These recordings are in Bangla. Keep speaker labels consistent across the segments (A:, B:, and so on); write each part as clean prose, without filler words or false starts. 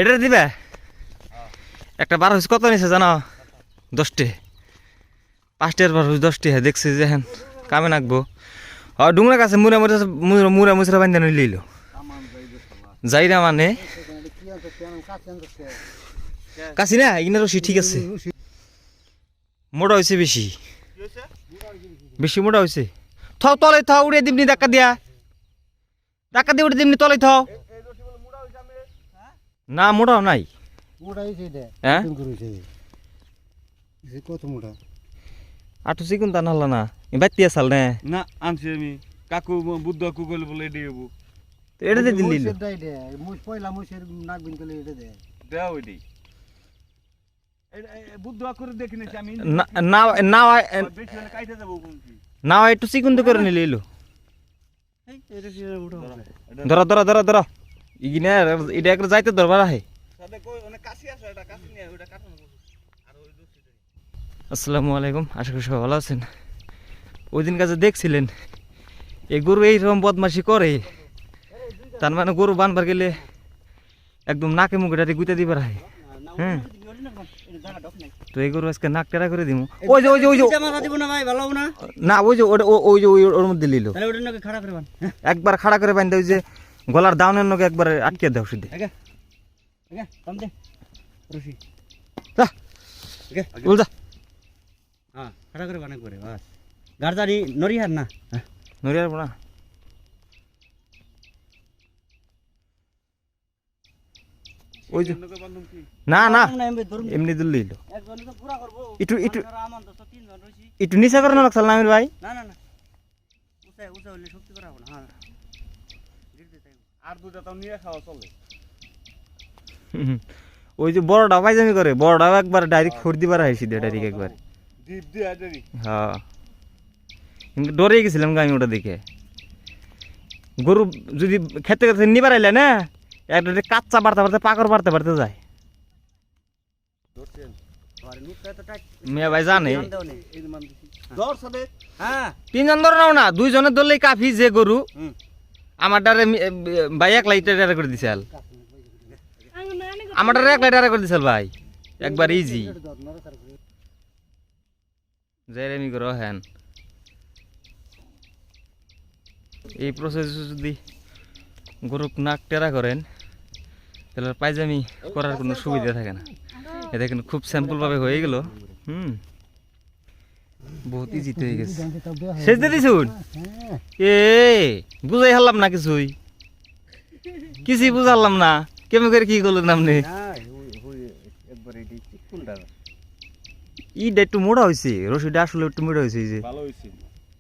A: এটা দিবে একটা 12 হইছে কত নিছে জানো 10টে 5টার 12 হইছে 10টে দেখছি যে হ্যাঁ কামে নাকবো ডুংরা কাছে মুরা মুছরা বান্ধা নই লইলো যাই না মানে কাছি না ইগনা রশি ঠিক আছে মোটা হইছে বেশি বেশি মোটা হইছে থাও তলে থাও উড়ে দিমনি ধাক্কা দিয়ে উড়ে দিমনি তলে থাও না মোটাও নাই হ্যাঁ
B: কত মোটা
A: আটু চিকুন তা নাহলা না বাইতে আসাল নে
C: না আনছি আমি কাকু বুদ্ধ কাকু কইলে বলে এডি হবো
A: এটা দে দিলি
B: পয়লা মুছের নাক বিন কইলে এটা দে
C: দেও এডি বুদ্ধ কাকুর দেখিনে আমি
A: না না
C: বেশি হলে কাইতে যাব কোনকি
A: না একটু চিকুন তো করে নিলে এলো
B: এই এটা কি মোটা
A: ধরো ধরো ধরো ধরো ইগিনা এটা একটু যাইতে দরবার আহে
C: সাথে কই অনেক কাশি আছে এটা কাশি নিয়ে ওটা কাটন আর ওই দুসি
A: আসসালামু আলাইকুম আশা করি সবাই ভালো আছেন ওই দিন কাছে দেখছিলেন এই গরু এইরকম বদমাশি করে তার মানে গরু বানবার গেলে একদম নাকে মুখে ডাটি গুইতে দিবার হয় হ্যাঁ তো এই গরু আজকে নাক টেরা করে দিব ওই যে ওই যে ওই যে
B: দিব না ভাই ভালো না
A: না ওই যে ওই যে ওর মধ্যে লিলো
B: তাহলে ওটা নাকি খাড়া করে বান
A: একবার খাড়া করে বান্ধে ওই যে গলার দাউনের নকে একবার আটকে দাও সিদ্ধে
B: আগে আগে কম দে রশি
A: যা
B: আগে
A: উল্টা
B: হ্যাঁ খাড়া করে বান করে বাস গারদারি নরি হার না
A: নড়িয়ার না ওই যে না না এমনি দিল্লি
B: একজন তো পুরা করব
A: একটু একটু
B: আমার তো তিনজন রশি
A: একটু নিচা করে না লাগছাল না আমির ভাই
B: না না না উঁচা হইলে শক্তি করা হবে না হ্যাঁ
C: আর দুটা তাও নিয়ে খাওয়া চলে
A: ওই যে বড়টা পাইজামি করে বড়টাও একবার ডাইরেক্ট ফোর দিবার আইসি দে ডাইরেক্ট একবার
C: ডিপ দিয়ে আইডারি
A: হ্যাঁ কিন্তু ডরে গেছিলাম আমি ওটা দেখে গরু যদি খেতে খেতে নিবার আইলে না একটা কাচ্চা বাড়তে বাড়তে পাকড় বাড়তে বাড়তে যায়
B: আরে নুকটা তো টাইট
A: মিয়া ভাই জানে
C: এই মান দিছি দর সাথে
B: হ্যাঁ
A: তিনজন ধরে নাও না দুইজনের ধরলেই কাফি যে গরু আমার ডারে ভাই 1 লাইটার করে দিছাল আমার ডারে 1 লাইটার করে দিছাল ভাই একবার ইজি জেরেমি করো হ্যান এই প্রসেস যদি গরু নাক টেরা করেন তাহলে পায়জামি করার কোনো সুবিধা থাকে না এটা কিন্তু খুব সিম্পল ভাবে হয়ে গেল বহুত ইজি হয়ে গেছে শেষ দিয়ে দিছুন এ বুঝাই হারলাম না কিছুই বুঝালাম না কেমন করে কি করলেন আপনি
C: একবারে এডি চিকুনটা
A: ইটা একটু মোটা হয়েছে রশিটা আসলে একটু মোটা হয়েছে এই যে
C: ভালো হইছে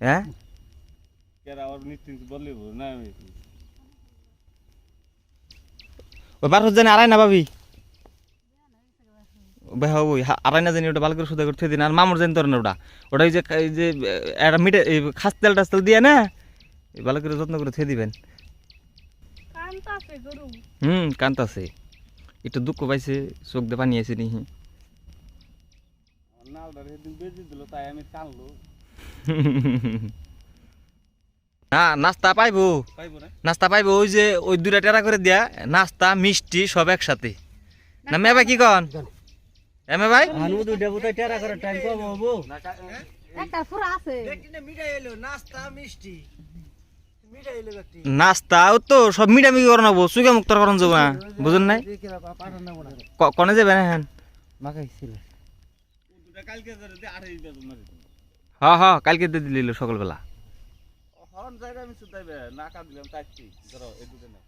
A: হ্যাঁ
C: কেরা আর নিশ্চিন্ত বললিব না আমি
A: ওই 12 জানি আড়াই না ভাবি ভাই ওই আড়াই না জানি ওটা ভালো করে সুদা করতে দিন আর মামুর জানি তোর না ওটা ওই যে একটা মিটে খাস তেল টাস্তেল দিয়ে না ভালো করে যত্ন করে থুয়ে দিবেন কান্তাছে একটু দুঃখ পাইছে চোখ দিয়ে পানি আছে নি
C: নালদার সেদিন বেজি দিল তাই আমি কানলো
A: না নাস্তা পাইবো
C: না
A: নাস্তা পাইবো ওই যে ওই 2টা টেরা করে দিয়া নাস্তা মিষ্টি সব একসাথে না মে ভাই কি কন এমে ভাই
B: আনু দুইটা বুটা টেরা করে টাইম কম হবো
D: একটা ফুরা আছে
B: দেখিনে মিঠাই এলো নাস্তা মিষ্টি মিঠাই এলো একটি
A: নাস্তাও তো সব মিটামি করে নেবো সুগা মুক্ত করন যাবো না বুঝুন নাই কনে যাবে না হ্যাঁ
B: মাখাইছিল
C: দুটা কালকে ধরে 28 বেতন মারি
A: হ্যাঁ হ্যাঁ কালকে দিয়ে দিল সকালবেলা
C: হরন জায়গা আমি সুদাইবে না কাট দিলাম তাইছি ধরো এই দুটো না